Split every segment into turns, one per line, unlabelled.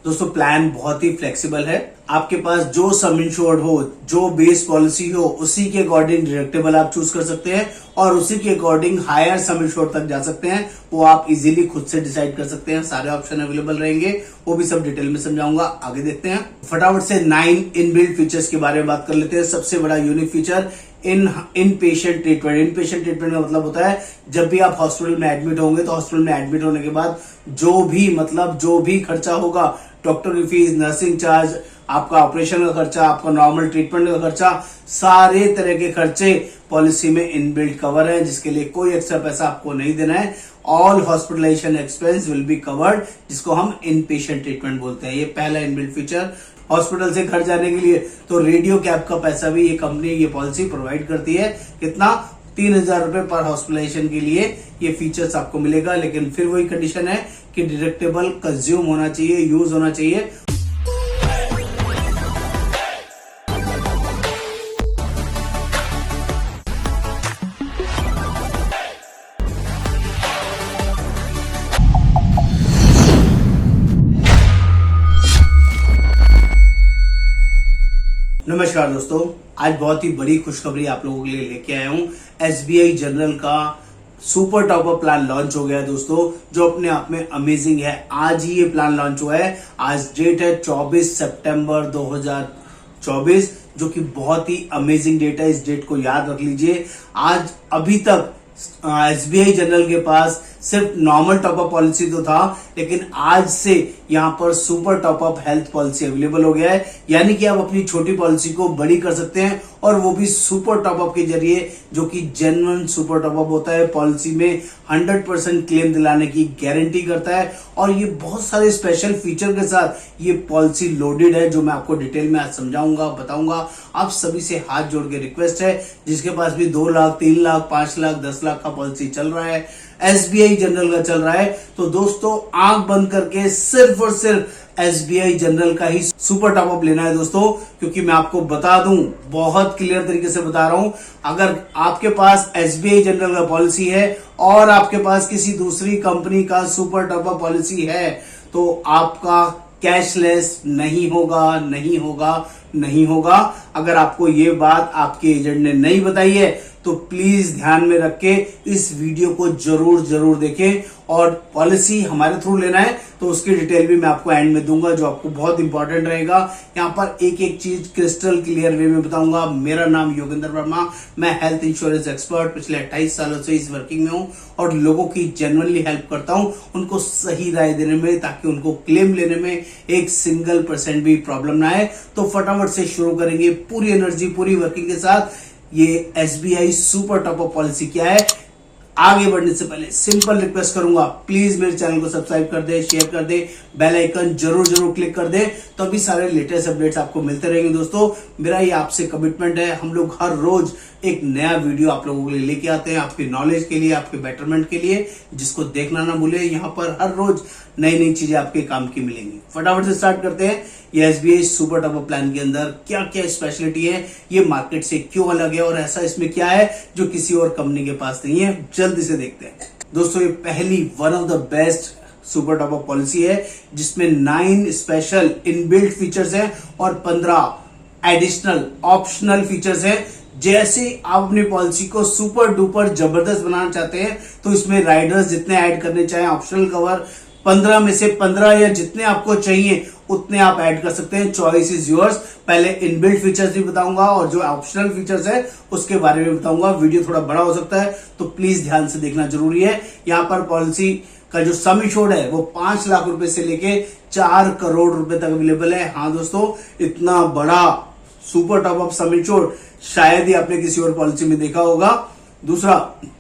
दोस्तों प्लान बहुत ही फ्लेक्सिबल है। आपके पास जो सम इंश्योर्ड हो, जो बेस पॉलिसी हो, उसी के अकॉर्डिंग डिडक्टेबल आप चूज कर सकते हैं और उसी के अकॉर्डिंग हायर सम इंश्योर्ड तक जा सकते हैं। वो आप इजीली खुद से डिसाइड कर सकते हैं। सारे ऑप्शन अवेलेबल रहेंगे, वो भी सब डिटेल में समझाऊंगा। आगे देखते हैं फटाफट से 9 इनबिल्ट फीचर्स के बारे में बात कर लेते हैं। सबसे बड़ा unique feature in patient treatment. In patient treatment का मतलब होता है जब भी आप हॉस्पिटल में एडमिट होंगे तो हॉस्पिटल में एडमिट होने के बाद जो भी खर्चा होगा, डॉक्टर की फीस, नर्सिंग चार्ज, आपका ऑपरेशन का खर्चा, आपका नॉर्मल ट्रीटमेंट का खर्चा, सारे तरह के खर्चे पॉलिसी में इनबिल्ट कवर है, जिसके लिए कोई एक्स्ट्रा पैसा आपको नहीं देना है। All hospitalisation expense will be covered, जिसको हम इन पेशेंट ट्रीटमेंट बोलते हैं। ये पहला इनबिल्ट फीचर। हॉस्पिटल से घर जाने के लिए तो रेडियो कैब का पैसा भी ये कंपनी, ये पॉलिसी प्रोवाइड करती है। कितना? 3,000 रुपए पर हॉस्पिटलाइजेशन के लिए ये फीचर्स आपको मिलेगा। लेकिन फिर वही कंडीशन है कि डिडक्टेबल कंज्यूम होना चाहिए, यूज होना चाहिए। नमस्कार दोस्तों, आज बहुत ही बड़ी खुशखबरी आप लोगों के लिए लेके आया हूं। एसबीआई जनरल का super top up plan launch हो गया है दोस्तों, जो अपने आप में अमेजिंग है। आज ही ये प्लान लॉन्च हुआ है। आज डेट है 24 सितंबर 2024, जो कि बहुत ही अमेजिंग डेट है। इस डेट को याद रख लीजिए। आज अभी तक एसबीआई जनरल के पास सिर्फ नॉर्मल टॉपअप पॉलिसी तो था, लेकिन आज से यहां पर super top up health policy available हो गया है। यानी कि आप अपनी छोटी पॉलिसी को बड़ी कर सकते हैं, और वो भी सुपर टॉपअप के जरिए, जो कि जेन्युइन सुपर टॉपअप होता है। पॉलिसी में 100% क्लेम दिलाने की गारंटी करता है, और ये बहुत सारे स्पेशल फीचर के साथ ये पॉलिसी लोडेड है, जो मैं आपको डिटेल में आज समझाऊंगा, बताऊंगा। आप सभी से हाथ जोड़ के रिक्वेस्ट है, जिसके पास भी 2 लाख, 3 लाख, 5 लाख, 10 लाख का पॉलिसी चल रहा है, एसबीआई जनरल का चल रहा है, तो दोस्तों आंख बंद करके सिर्फ और सिर्फ एसबीआई जनरल का ही सुपर टॉप अप लेना है दोस्तों। क्योंकि मैं आपको बता दूं, बहुत क्लियर तरीके से बता रहा हूं, अगर आपके पास एसबीआई जनरल का पॉलिसी है और आपके पास किसी दूसरी कंपनी का सुपर टॉप अप पॉलिसी है, तो आपका कैशलेस नहीं होगा, नहीं होगा, नहीं होगा। अगर आपको ये बात आपके एजेंट ने नहीं बताई है तो प्लीज ध्यान में रख के इस वीडियो को जरूर देखें। और पॉलिसी हमारे थ्रू लेना है तो उसकी डिटेल भी मैं आपको एंड में दूंगा, जो आपको बहुत इंपॉर्टेंट रहेगा। यहाँ पर एक एक चीज क्रिस्टल क्लियर वे में बताऊंगा। मेरा नाम योगेंद्र वर्मा, मैं हेल्थ इंश्योरेंस एक्सपर्ट पिछले 28 सालों से इस वर्किंग में हूं, और लोगों की जेन्युइनली हेल्प करता हूं, उनको सही राय देने में, ताकि उनको क्लेम लेने में 1% भी प्रॉब्लम ना आए। तो फटाफट से शुरू करेंगे पूरी एनर्जी, पूरी वर्किंग के साथ। ये SBI super top up policy क्या है। आगे बढ़ने से पहले सिंपल रिक्वेस्ट करूंगा, प्लीज मेरे चैनल को सब्सक्राइब कर दे, शेयर कर दे, बेल आइकन जरूर क्लिक कर दे, तो अभी सारे लेटेस्ट अपडेट्स आपको मिलते रहेंगे दोस्तों। मेरा ये आपसे कमिटमेंट है। हम लोग हर रोज एक नया वीडियो आप लोगों के लिए लेके आते हैं, आपकी नॉलेज के लिए, आपके बेटरमेंट के लिए, जिसको देखना ना भूले। यहाँ पर हर रोज नई चीजें आपके काम की मिलेंगी। फटाफट से स्टार्ट करते हैं। ये SBI super top up plan के अंदर क्या क्या स्पेशलिटी है, ये मार्केट से क्यों अलग है, और ऐसा इसमें क्या है जो किसी और कंपनी के पास नहीं है, जल्दी से देखते हैं दोस्तों। ये पहली one of the best super top up policy है, जिसमें 9 स्पेशल इनबिल्ट फीचर्स हैं और 15 एडिशनल ऑप्शनल फीचर्स हैं। जैसे आप अपनी पॉलिसी को सुपर डुपर जबरदस्त बनाना चाहते हैं, तो इसमें राइडर्स जितने ऐड करने चाहें, ऑप्शनल कवर 15 में से 15 या जितने आपको चाहिए उतने आप ऐड कर सकते हैं। Choice is yours. पहले इनबिल्ट फीचर्स भी बताऊंगा, और जो ऑप्शनल फीचर्स है उसके बारे में बताऊंगा। वीडियो थोड़ा बड़ा हो सकता है, तो प्लीज ध्यान से देखना जरूरी है। यहाँ पर पॉलिसी का जो सम इंश्योर्ड है वो 5 लाख रुपए से लेके 4 करोड़ रुपए तक अवेलेबल है। हाँ दोस्तों, इतना बड़ा super top up some insured शायद ही आपने किसी और पॉलिसी में देखा होगा। दूसरा,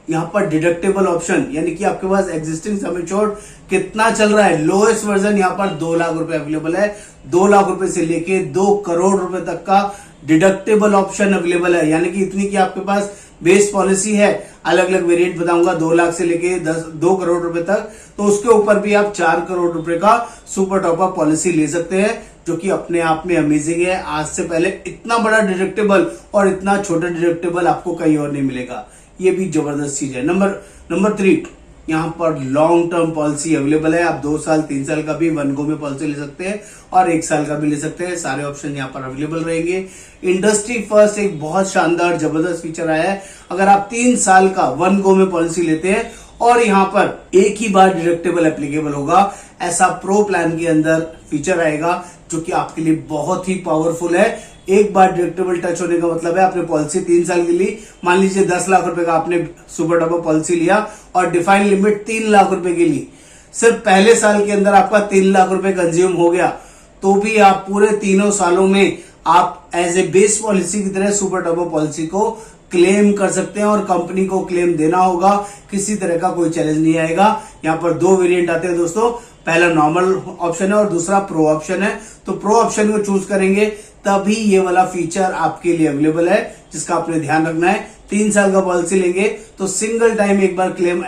यहाँ पर डिडक्टेबल ऑप्शन, यानी कि आपके पास एग्जिस्टिंग सम इंश्योर्ड कितना चल रहा है, लोएस्ट वर्जन यहाँ पर 2 लाख रुपए अवेलेबल है। 2 लाख रुपए से लेके 2 करोड़ रुपए तक का डिडक्टेबल ऑप्शन अवेलेबल है। यानी कि इतनी की आपके पास बेस पॉलिसी है, अलग अलग वेरिएंट बताऊंगा, 2 लाख से लेके 2 करोड़ रुपए तक, तो उसके ऊपर भी आप 4 करोड़ रुपए का सुपर टॉप अप पॉलिसी ले सकते हैं, जो कि अपने आप में अमेजिंग है। आज से पहले इतना बड़ा डिडक्टेबल और इतना छोटा डिडक्टेबल आपको कहीं और नहीं मिलेगा। ये भी जबरदस्त चीज है। नंबर 3, यहाँ पर लॉन्ग टर्म पॉलिसी अवेलेबल है। आप 2 साल 3 साल का भी वन गो में पॉलिसी ले सकते हैं और 1 साल का भी ले सकते हैं। सारे ऑप्शन यहाँ पर अवेलेबल रहेंगे। इंडस्ट्री फर्स्ट एक बहुत शानदार जबरदस्त फीचर आया है। अगर आप 3 साल का वन गो में पॉलिसी लेते हैं और यहाँ पर एक ही बार डिडक्टेबल एप्लीकेबल होगा, ऐसा प्रो प्लान के अंदर फीचर आएगा जो कि आपके लिए बहुत ही पावरफुल है। एक बार डिडक्टेबल टच होने का मतलब है आपने पॉलिसी 3 साल की ली, मान लीजिए 10 लाख रुपए का आपने सुपर टॉपर पॉलिसी लिया और डिफाइंड लिमिट 3 लाख रुपए की ली। सिर्फ पहले साल के अंदर आपका 3 लाख रुपए कंज्यूम हो गया, तो भी आप पूरे तीनों सालों में आप एज ए बेस पॉलिसी की तरह सुपर टॉपर पॉलिसी को क्लेम कर सकते हैं और कंपनी को क्लेम देना होगा। किसी तरह का कोई चैलेंज नहीं आएगा। यहाँ पर 2 वेरिएंट आते हैं दोस्तों, पहला नॉर्मल ऑप्शन है और दूसरा प्रो ऑप्शन है। तो प्रो ऑप्शन को चूज करेंगे तभी ये वाला फीचर आपके लिए अवेलेबल है, जिसका आपने ध्यान रखना है। 3 साल का पॉलिसी लेंगे तो सिंगल टाइम एक बार क्लेम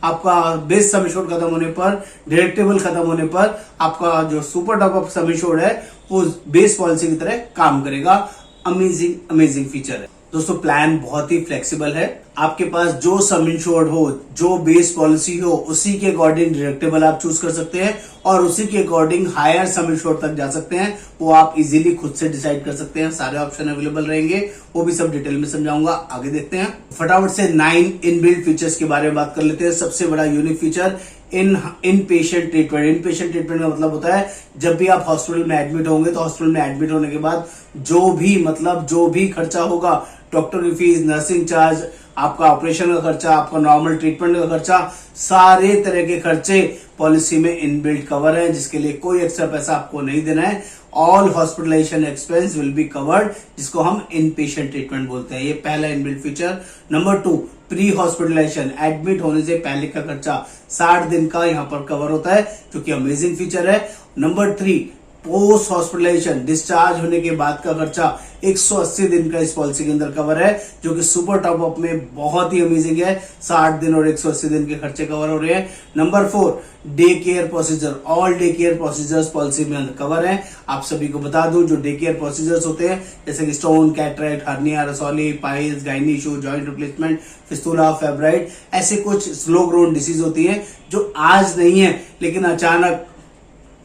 आपका बेस सम एश्योर्ड खत्म होने पर, डिडक्टेबल खत्म होने पर आपका जो super top up sum assured है वो बेस पॉलिसी की तरह काम करेगा। अमेजिंग फीचर है दोस्तों। प्लान बहुत ही फ्लेक्सिबल है। आपके पास जो सम इंश्योर्ड हो, जो बेस पॉलिसी हो, उसी के अकॉर्डिंग डिडक्टेबल आप चूज कर सकते हैं और उसी के अकॉर्डिंग हायर सम इंश्योर्ड तक जा सकते हैं। वो आप इजीली खुद से डिसाइड कर सकते हैं। सारे ऑप्शन अवेलेबल रहेंगे, वो भी सब डिटेल में समझाऊंगा। आगे देखते हैं। फटाफट से 9 इनबिल्ट फीचर्स के बारे में बात कर लेते हैं। सबसे बड़ा unique feature in patient treatment. In patient treatment का मतलब होता है जब भी आप हॉस्पिटल में एडमिट होंगे तो हॉस्पिटल में एडमिट होने के बाद जो भी खर्चा होगा, डॉक्टर की फीस, नर्सिंग चार्ज, आपका ऑपरेशन का खर्चा, आपका नॉर्मल ट्रीटमेंट का खर्चा, सारे तरह के खर्चे पॉलिसी में इनबिल्ट कवर है, जिसके लिए कोई एक्स्ट्रा पैसा आपको नहीं देना है। All hospitalisation expense will be covered, जिसको हम इन पेशेंट ट्रीटमेंट बोलते हैं। ये पहला inbuilt feature. Number 2, pre hospitalisation, admit होने से पहले का खर्चा 60 दिन का यहाँ पर कवर होता है, जो कि अमेजिंग फीचर है। नंबर 3, पोस्ट हॉस्पिटलाइजेशन, डिस्चार्ज होने के बाद का खर्चा 180 दिन का इस पॉलिसी के अंदर कवर है, जो कि सुपर टॉप अप में बहुत ही अमेजिंग है। 60 दिन और 180 दिन के खर्चे कवर हो रहे हैं। Number 4, day care procedure, all day care procedures policy में अंदर कवर है। आप सभी को बता दूं, जो डे केयर प्रोसीजर्स होते हैं जैसे कि स्टोन, कैटरेक्ट, हर्निया, रसौली, piles, gynae issue, joint replacement, fistula, fibroid, ऐसे कुछ स्लो ग्रोन डिसीज होती है जो आज नहीं है लेकिन अचानक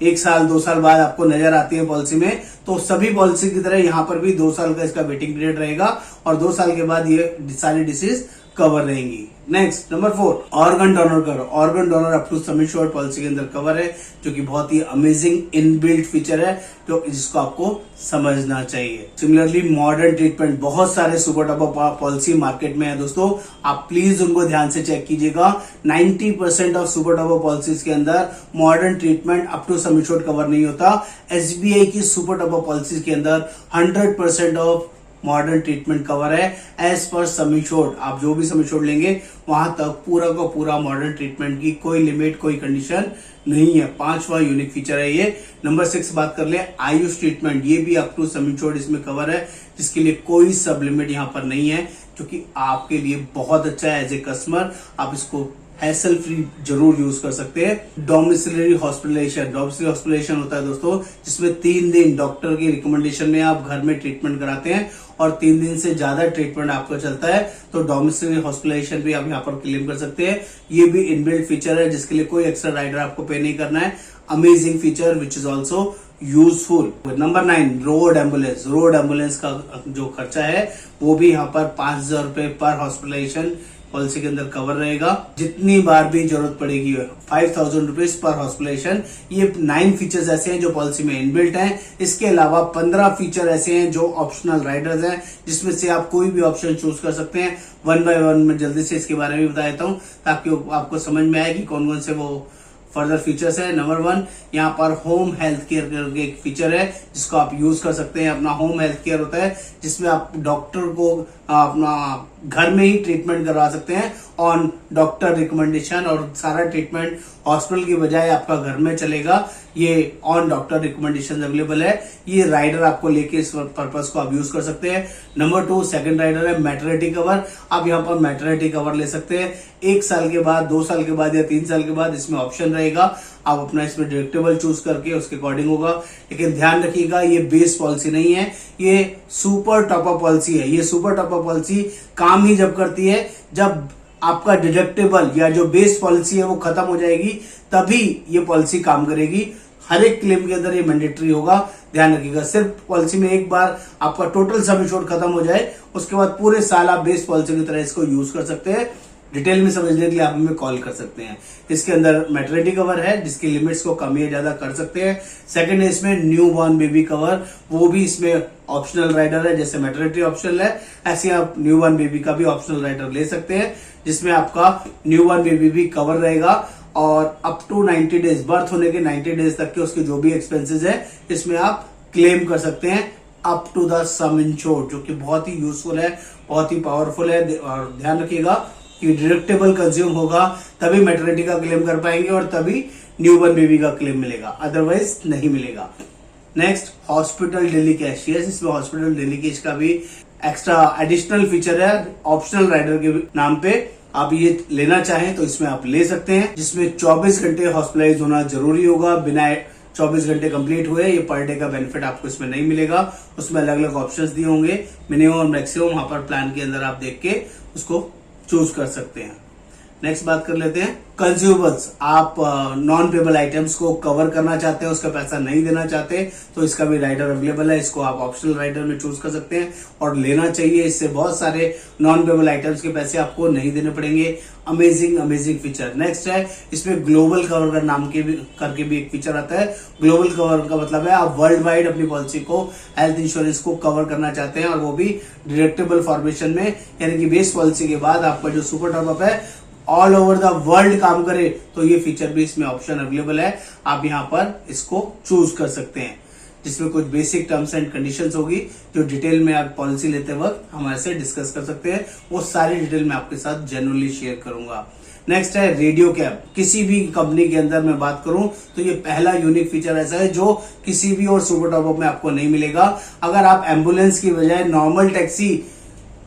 1 साल 2 साल बाद आपको नजर आती है पॉलिसी में, तो सभी पॉलिसी की तरह यहाँ पर भी 2 साल का इसका वेटिंग पीरियड रहेगा और 2 साल के बाद ये सारी डिसीज कवर रहेंगी। Next number 4, organ donor cover. Organ donor up to sum insured policy के अंदर कवर है, जो कि बहुत ही अमेजिंग इनबिल्ट फीचर है, जो जिसको आपको समझना चाहिए। सिमिलरली मॉडर्न ट्रीटमेंट, बहुत सारे सुपर टॉप पॉलिसी मार्केट में है दोस्तों, आप प्लीज उनको ध्यान से चेक कीजिएगा। 90% ऑफ सुपर टॉप पॉलिसीज के अंदर modern treatment up to sum insured cover नहीं होता। एसबीआई की सुपर टॉप पॉलिसीज के अंदर 100% ऑफ मॉडर्न ट्रीटमेंट कवर है एज पर सम इंश्योर्ड। आप जो भी सम इंश्योर्ड लेंगे वहां तक पूरा का पूरा मॉडर्न ट्रीटमेंट की कोई लिमिट, कोई कंडीशन नहीं है। 5वां यूनिक फीचर है ये। नंबर 6 बात कर ले, आयुष ट्रीटमेंट, ये भी अप टू सम इंश्योर्ड इसमें कवर है, जिसके लिए कोई सब लिमिट यहाँ पर नहीं है, जो कि आपके लिए बहुत अच्छा है। एज ए कस्टमर आप इसको हैसल फ्री जरूर यूज कर सकते हैं। डोमिसिलरी हॉस्पिटलाइजेशन, डोमिसिलरी हॉस्पिटलाइजेशन होता है दोस्तों जिसमें 3 दिन डॉक्टर की रिकमेंडेशन में आप घर में ट्रीटमेंट कराते हैं और 3 दिन से ज्यादा ट्रीटमेंट आपका चलता है, तो डोमिसिलरी हॉस्पिटलाइजेशन भी आप यहाँ पर क्लेम कर सकते हैं। ये भी इनबिल्ट फीचर है, जिसके लिए कोई एक्स्ट्रा राइडर आपको पे नहीं करना है। Amazing feature which is also useful. Number 9, road ambulance. Road ambulance का जो खर्चा है वो भी यहाँ पर 5,000 रुपए पर हॉस्पिटलाइजेशन पॉलिसी के अंदर कवर रहेगा। जितनी बार भी जरूरत पड़ेगी 5,000 रुपीज पर हॉस्पिटलाइजेशन। ये 9 फीचर्स ऐसे हैं जो पॉलिसी में इनबिल्ट हैं। इसके अलावा 15 फीचर ऐसे हैं जो ऑप्शनल राइडर्स हैं, जिसमें से आप कोई भी ऑप्शन चूज कर सकते हैं। 1 बाय 1 में जल्दी से इसके बारे में बता देता हूँ ताकि आपको समझ में आए कि कौन कौन से वो फर्दर फीचर्स है। नंबर 1, यहाँ पर होम हेल्थ केयर करके एक फीचर है जिसको आप यूज कर सकते हैं। अपना होम हेल्थ केयर होता है जिसमें आप डॉक्टर को अपना घर में ही ट्रीटमेंट करवा सकते हैं ऑन डॉक्टर रिकमेंडेशन, और सारा ट्रीटमेंट हॉस्पिटल की बजाय आपका घर में चलेगा। ये ऑन डॉक्टर रिकमेंडेशन अवेलेबल है। ये राइडर आपको लेके इस पर्पस को आप यूज कर सकते हैं। नंबर 2, सेकंड राइडर है मैटरनिटी कवर। आप यहाँ पर मैटरनिटी कवर ले सकते हैं। 1 साल के बाद, 2 साल के बाद या 3 साल के बाद इसमें ऑप्शन रहेगा। आप अपना इसमें डिडक्टेबल चूज करके उसके अकॉर्डिंग होगा, लेकिन ध्यान रखिएगा ये बेस पॉलिसी नहीं है, ये सुपर टॉप अप पॉलिसी है। ये सुपर टॉप अप पॉलिसी काम ही जब करती है जब आपका डिडक्टेबल या जो बेस पॉलिसी है वो खत्म हो जाएगी, तभी ये पॉलिसी काम करेगी। हर एक क्लेम के अंदर ये मैंडेटरी होगा, ध्यान रखिएगा। सिर्फ पॉलिसी में एक बार आपका टोटल सम इंश्योर्ड खत्म हो जाए, उसके बाद पूरे साल आप बेस पॉलिसी की तरह इसको यूज कर सकते हैं। डिटेल में समझने के लिए आप हमें कॉल कर सकते हैं। इसके अंदर मैटरनिटी कवर है जिसकी लिमिट्स को कम या ज्यादा कर सकते हैं। सेकंड है इसमें न्यू बॉर्न बेबी कवर, वो भी इसमें ऑप्शनल राइडर है। जैसे मैटरनिटी ऑप्शनल है, ऐसे आप न्यू बॉर्न बेबी का भी ऑप्शनल राइडर ले सकते हैं, जिसमें आपका न्यू बॉर्न बेबी भी कवर रहेगा और अप टू 90 डेज, बर्थ होने के 90 डेज तक के उसके जो भी एक्सपेंसेस है इसमें आप क्लेम कर सकते हैं up to the sum insured, जो कि बहुत ही यूजफुल है, बहुत ही पावरफुल है। और ध्यान रखिएगा कि डिडक्टेबल कंज्यूम होगा तभी मैटरनिटी का क्लेम कर पाएंगे और तभी न्यूबॉर्न बेबी का क्लेम मिलेगा, अदरवाइज नहीं मिलेगा। Next, hospital daily cash. Yes, इसमें हॉस्पिटल डेली कैश का भी एक्स्ट्रा एडिशनल फीचर है ऑप्शनल राइडर के नाम पे। आप ये लेना चाहें तो इसमें आप ले सकते हैं, जिसमें 24 घंटे हॉस्पिटलाइज होना जरूरी होगा। बिना 24 घंटे कंप्लीट हुए ये पर डे का बेनिफिट आपको इसमें नहीं मिलेगा। उसमें अलग अलग ऑप्शंस दिए होंगे, मिनिमम और मैक्सिमम वहां पर प्लान के अंदर आप देख के उसको चूज कर सकते हैं। नेक्स्ट बात कर लेते हैं कंज्यूमेबल्स। आप नॉन पेबल आइटम्स को कवर करना चाहते हैं, उसका पैसा नहीं देना चाहते, तो इसका भी राइडर अवेलेबल है। इसको आप ऑप्शनल राइडर में चूज कर सकते हैं और लेना चाहिए। इससे बहुत सारे नॉन पेबल आइटम्स के पैसे आपको नहीं देने पड़ेंगे। Amazing amazing feature. नेक्स्ट है इसमें ग्लोबल कवर का नाम के भी करके भी एक फीचर आता है। ग्लोबल कवर का मतलब है आप वर्ल्ड वाइड अपनी पॉलिसी को, हेल्थ इंश्योरेंस को कवर करना चाहते हैं और वो भी डिडक्टेबल फॉर्मेशन में, यानी कि बेस पॉलिसी के बाद आपका जो सुपर टॉप अप है ऑल ओवर द वर्ल्ड काम करे, तो ये फीचर भी इसमें ऑप्शन अवेलेबल है। आप यहाँ पर इसको चूज कर सकते हैं, जिसमें कुछ बेसिक टर्म्स एंड कंडीशंस होगी जो डिटेल में आप पॉलिसी लेते वक्त हमारे से डिस्कस कर सकते हैं। वो सारी डिटेल मैं आपके साथ जेन्युइनली शेयर करूंगा। नेक्स्ट है रेडियो कैब। किसी भी कंपनी के अंदर मैं बात करूं तो ये पहला यूनिक फीचर ऐसा है जो किसी भी और सुपर टॉप अप में आपको नहीं मिलेगा। अगर आप एम्बुलेंस की बजाय नॉर्मल टैक्सी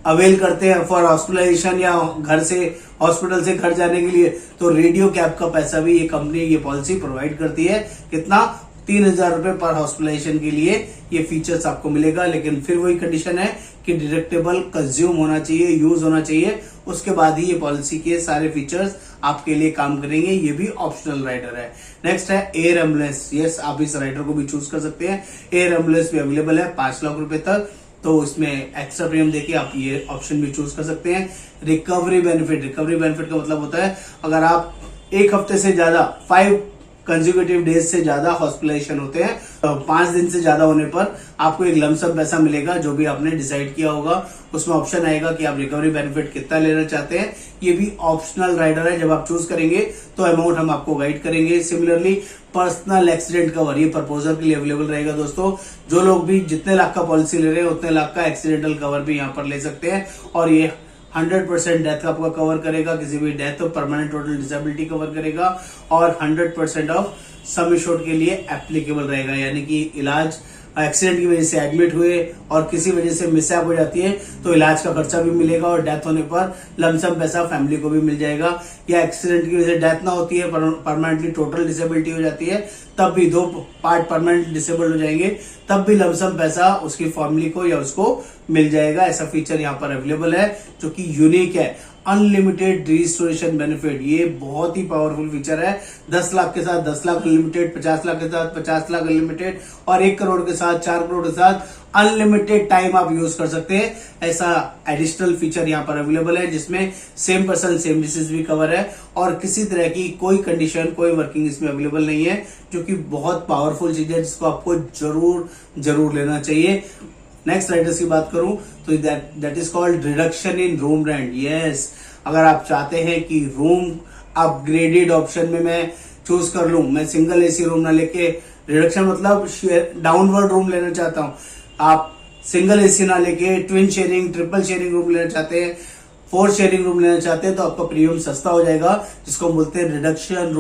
अवेल करते हैं फॉर हॉस्पिटलाइजेशन या घर से हॉस्पिटल से घर जाने के लिए, तो रेडियो कैब का पैसा भी ये कंपनी, ये पॉलिसी प्रोवाइड करती है। कितना? 3,000 रुपए पर हॉस्पिटलाइजेशन के लिए ये फीचर्स आपको मिलेगा। लेकिन फिर वही कंडीशन है कि डिडक्टेबल कंज्यूम होना चाहिए, यूज होना चाहिए, उसके बाद ही ये पॉलिसी के सारे फीचर्स आपके लिए काम करेंगे। ये भी ऑप्शनल राइडर है। नेक्स्ट है एयर एम्बुलेंस। यस, आप इस राइडर को भी चूज कर सकते हैं। एयर एम्बुलेंस भी अवेलेबल है 5 लाख रुपए तक, तो इसमें एक्स्ट्रा प्रीमियम देखिए आप ये ऑप्शन भी चूज कर सकते हैं। Recovery benefit. रिकवरी बेनिफिट का मतलब होता है अगर आप एक हफ्ते से ज्यादा, 5 कंसेक्यूटिव डेज से ज्यादा हॉस्पिटलाइजेशन होते हैं, तो 5 दिन से ज्यादा होने पर आपको एक लमसम पैसा मिलेगा जो भी आपने डिसाइड किया होगा। उसमें ऑप्शन आएगा कि आप रिकवरी बेनिफिट कितना लेना चाहते हैं। ये भी ऑप्शनल राइडर है, जब आप चूज करेंगे तो अमाउंट हम आपको गाइड करेंगे। सिमिलरली पर्सनल एक्सीडेंट कवर, ये प्रपोजल के लिए अवेलेबल रहेगा दोस्तों। जो लोग भी जितने लाख का पॉलिसी ले रहे हैं उतने लाख का एक्सीडेंटल कवर भी यहाँ पर ले सकते हैं और ये 100% डेथ का आपका कवर करेगा, किसी भी डेथ और परमानेंट टोटल डिसेबिलिटी कवर करेगा और 100% ऑफ सम इंश्योर्ड के लिए एप्लीकेबल रहेगा। यानी कि इलाज एक्सीडेंट की वजह से एडमिट हुए और किसी वजह से मिसहैप हो जाती है तो इलाज का खर्चा भी मिलेगा और डेथ होने पर लमसम पैसा फैमिली को भी मिल जाएगा। या एक्सीडेंट की वजह से डेथ ना होती है, परमानेंटली टोटल डिसेबिलिटी हो जाती है, तब भी 2 पार्ट परमानेंट डिसेबल्ड हो जाएंगे, तब भी लमसम पैसा उसकी फैमिली को या उसको मिल जाएगा। ऐसा फीचर यहाँ पर अवेलेबल है जो कि यूनिक है। अनलिमिटेड रिस्टोरेशन बेनिफिट, ये बहुत ही पावरफुल फीचर है। 10 लाख के साथ 10 लाख अनलिमिटेड, 50 लाख के साथ 50 लाख अनलिमिटेड और 1 करोड़ के साथ 4 करोड़ के साथ अनलिमिटेड टाइम आप यूज कर सकते हैं। ऐसा एडिशनल फीचर यहाँ पर अवेलेबल है जिसमें सेम पर्सन सेम डिसीज भी कवर है और किसी तरह की कोई कंडीशन, कोई वर्किंग इसमें अवेलेबल नहीं है, जो कि बहुत पावरफुल चीज है जिसको आपको जरूर लेना चाहिए। नेक्स्ट राइडर्स की बात करूं तो that is called reduction in room rent. Yes, अगर आप चाहते हैं कि रूम अपग्रेडेड ऑप्शन में मैं चूज कर लूं, मैं सिंगल एसी रूम ना लेके, रिडक्शन मतलब डाउनवर्ड रूम लेना चाहता हूं, आप सिंगल एसी ना लेके twin sharing, triple sharing room लेना चाहते हैं, 4 शेयरिंग रूम लेना चाहते हैं, तो आपका प्रीमियम सस्ता हो जाएगा, जिसको बोलते हैं रिडक्शन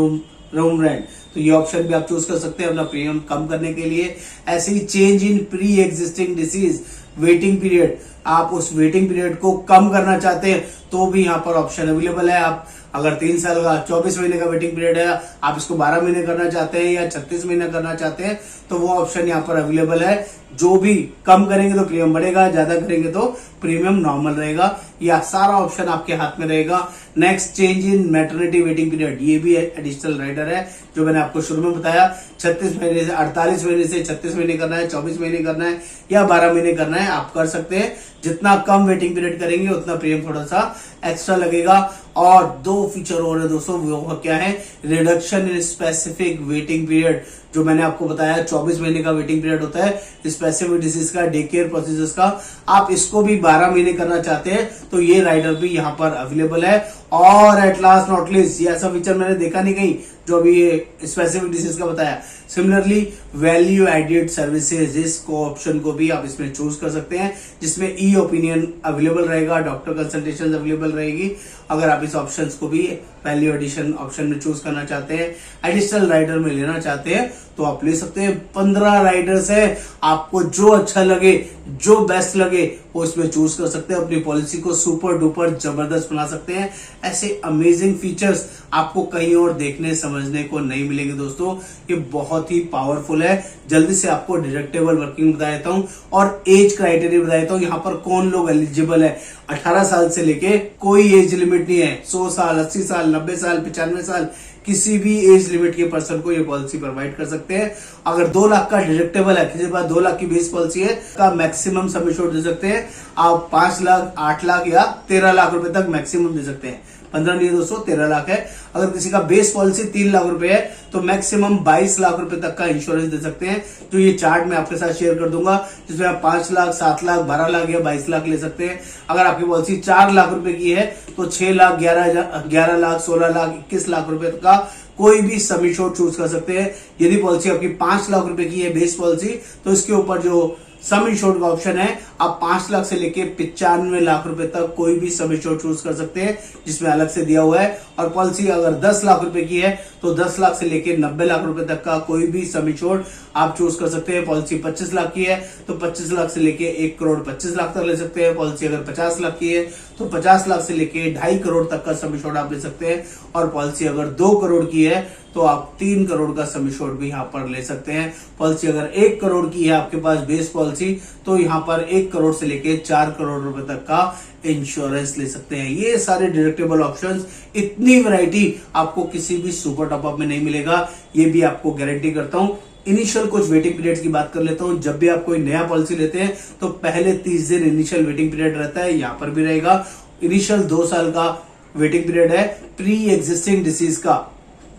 रूम रेंट। तो ये ऑप्शन भी आप चूज कर सकते हैं अपना प्रीमियम कम करने के लिए। ऐसे ही change in pre existing disease waiting period, आप उस वेटिंग पीरियड को कम करना चाहते हैं तो भी यहाँ पर ऑप्शन अवेलेबल है। आप अगर 3 साल का 24 महीने का वेटिंग पीरियड है, आप इसको 12 महीने करना चाहते हैं या 36 महीने करना चाहते हैं, तो वो ऑप्शन यहाँ पर अवेलेबल है। जो भी कम करेंगे तो प्रीमियम बढ़ेगा, ज्यादा करेंगे तो प्रीमियम नॉर्मल रहेगा। या सारा ऑप्शन आपके हाथ में रहेगा। Next, change in maternity waiting period, ये भी एडिशनल राइडर है जो मैंने आपको शुरू में बताया। 36 महीने से 48 महीने से 36 महीने करना है, 24 महीने करना है या 12 महीने करना है, आप कर सकते हैं। जितना कम वेटिंग पीरियड करेंगे उतना प्रीमियम थोड़ा सा एक्स्ट्रा लगेगा। और 2 फीचर और है दोस्तों, वो क्या है, reduction in specific waiting period, जो मैंने आपको बताया 24 महीने का वेटिंग पीरियड होता है स्पेसिफिक डिसीज का, डे केयर प्रोसीजर्स का। आप इसको भी 12 महीने करना चाहते हैं तो ये राइडर भी यहाँ पर अवेलेबल है। और एट लास्ट नॉट लीस्ट, ये ऐसा फीचर मैंने देखा नहीं कहीं जो अभी ये स्पेसिफिक डिसीज का बताया। सिमिलरली वैल्यू एडेड सर्विसेज, इस को ऑप्शन को भी आप इसमें चूज कर सकते हैं, जिसमें ई ओपिनियन अवेलेबल रहेगा, डॉक्टर कंसल्टेशन अवेलेबल रहेगी। अगर आप इस ऑप्शंस को भी वैल्यू एडिशन ऑप्शन में चूज करना चाहते हैं, एडिशनल राइडर में लेना चाहते हैं तो आप ले सकते हैं। 15 राइडर्स है, आपको जो अच्छा लगे, जो बेस्ट लगे वो इसमें चूज कर सकते हैं। अपनी पॉलिसी को सुपर डुपर जबरदस्त बना सकते हैं। ऐसे अमेजिंग फीचर्स आपको कहीं और देखने समझने को नहीं मिलेंगे दोस्तों। ये बहुत ही पावरफुल है। जल्दी से आपको डिडक्टेबल वर्किंग बता देता हूं और एज क्राइटेरिया बता देता हूं। यहाँ पर कौन लोग एलिजिबल है। 18 साल से लेके कोई एज लिमिट नहीं है। 100 साल, 80 साल, 90 साल, 95 साल, किसी भी एज लिमिट के पर्सन को ये पॉलिसी प्रोवाइड कर सकते हैं। अगर 2 लाख का डिडक्टेबल है, किसी के पास 2 लाख की बेस पॉलिसी है, का मैक्सिमम सम एश्योर्ड दे सकते हैं आप 5 लाख, 8 लाख या 13 लाख रुपए तक मैक्सिमम दे सकते हैं। 15 नहीं दोस्तों, 13 लाख है। अगर किसी का बेस पॉलिसी 3 लाख रुपए है तो मैक्सिमम 22 लाख रुपए तक का इंश्योरेंस दे सकते हैं। जो ये चार्ट मैं आपके साथ शेयर कर दूंगा, जिसमें आप 5 लाख, 7 लाख, 12 लाख या 22 लाख ले सकते हैं। अगर आपकी पॉलिसी 4 लाख रुपए की है तो 6 लाख, 11 लाख, 16 लाख, 21 लाख रुपए का कोई भी सम एश्योर्ड चूज कर सकते हैं। यदि पॉलिसी आपकी 5 लाख रुपए की है बेस पॉलिसी, तो इसके ऊपर जो सम इंश्योर्ड का ऑप्शन है, आप 5 लाख से लेके 95 लाख रुपए तक कोई भी सम इंश्योर्ड चूज कर सकते हैं, जिसमें अलग से दिया हुआ है। और पॉलिसी अगर 10 लाख रुपए की है तो 10 लाख से लेके 90 लाख रुपए तक का कोई भी सम इंश्योर्ड आप चूज कर सकते हैं। पॉलिसी 25 लाख की है तो 25 लाख से लेके 1 करोड़ 25 लाख तक ले सकते हैं। पॉलिसी अगर 50 लाख की है तो 50 लाख से लेके 2.5 करोड़ तक का सम इंश्योर्ड आप ले सकते हैं। और पॉलिसी अगर 2 करोड़ की है तो आप 3 करोड़ का सम एश्योर्ड भी यहाँ पर ले सकते हैं। पॉलिसी अगर 1 करोड़ की है आपके पास बेस पॉलिसी, तो यहाँ पर 1 करोड़ से लेके 4 करोड़ रुपए तक का इंश्योरेंस ले सकते हैं। ये सारे डिडक्टेबल ऑप्शंस, इतनी वैरायटी आपको किसी भी सुपर टॉपअप में नहीं मिलेगा, ये भी आपको गारंटी करता हूं। इनिशियल कुछ वेटिंग पीरियड्स की बात कर लेता हूं। जब भी आप कोई नया पॉलिसी लेते हैं तो पहले 30 दिन इनिशियल वेटिंग पीरियड रहता है, यहां पर भी रहेगा। इनिशियल 2 साल का वेटिंग पीरियड है प्री एग्जिस्टिंग डिसीज का,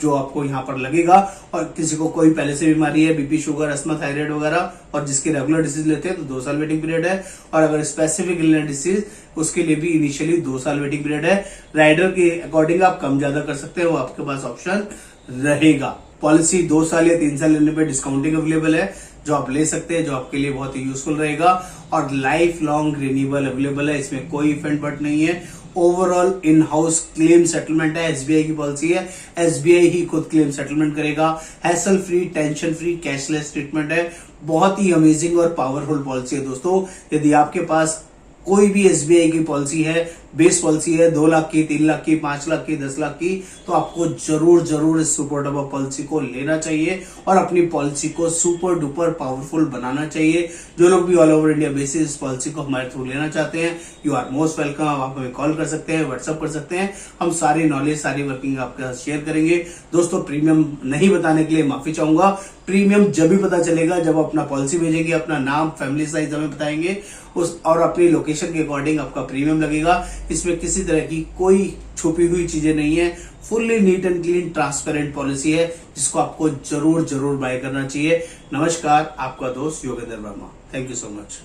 जो आपको यहाँ पर लगेगा। और किसी को कोई पहले से बीमारी है, बीपी, शुगर, अस्थमा, थायराइड वगैरह, और जिसके रेगुलर डिसीज लेते हैं तो 2 साल वेटिंग पीरियड है। और अगर स्पेसिफिक इलनेस डिसीज, उसके लिए भी इनिशियली 2 साल वेटिंग पीरियड है। राइडर के अकॉर्डिंग आप कम ज्यादा कर सकते हैं, वो आपके पास ऑप्शन रहेगा। पॉलिसी 2 साल या 3 साल लेने पे डिस्काउंटिंग अवेलेबल है, जो आप ले सकते हैं, जो आपके लिए बहुत ही यूजफुल रहेगा। और लाइफ लॉन्ग रिन्यूअल अवेलेबल है, इसमें कोई इफेंट बट नहीं है। Overall in house claim settlement है, एसबीआई की पॉलिसी है, एसबीआई ही खुद क्लेम सेटलमेंट करेगा। Hassle free, tension free, cashless treatment है। बहुत ही अमेजिंग और पावरफुल पॉलिसी है दोस्तों। यदि आपके पास कोई भी एसबीआई की पॉलिसी है, बेस पॉलिसी है 2 लाख की, 3 लाख की, 5 लाख की, 10 लाख की, तो आपको जरूर इस सुपर डुपर पॉलिसी को लेना चाहिए और अपनी पॉलिसी को सुपर डुपर पावरफुल बनाना चाहिए। जो लोग भी ऑल ओवर इंडिया बेसिस इस पॉलिसी को हमारे थ्रू लेना चाहते हैं, यू आर मोस्ट वेलकम। आप हमें कॉल कर सकते हैं, व्हाट्सअप कर सकते हैं, हम सारी नॉलेज, सारी वर्किंग आपके साथ शेयर करेंगे। दोस्तों, प्रीमियम नहीं बताने के लिए माफी चाहूंगा। प्रीमियम जब भी पता चलेगा जब अपना पॉलिसी भेजेंगे, अपना नाम, फैमिली साइज हमें बताएंगे उस और अपनी लोकेशन के अकॉर्डिंग आपका प्रीमियम लगेगा। इसमें किसी तरह की कोई छुपी हुई चीजें नहीं है। Fully neat and clean transparent policy है, जिसको आपको जरूर बाय करना चाहिए। नमस्कार, आपका दोस्त Yogendra Verma. Thank you so much.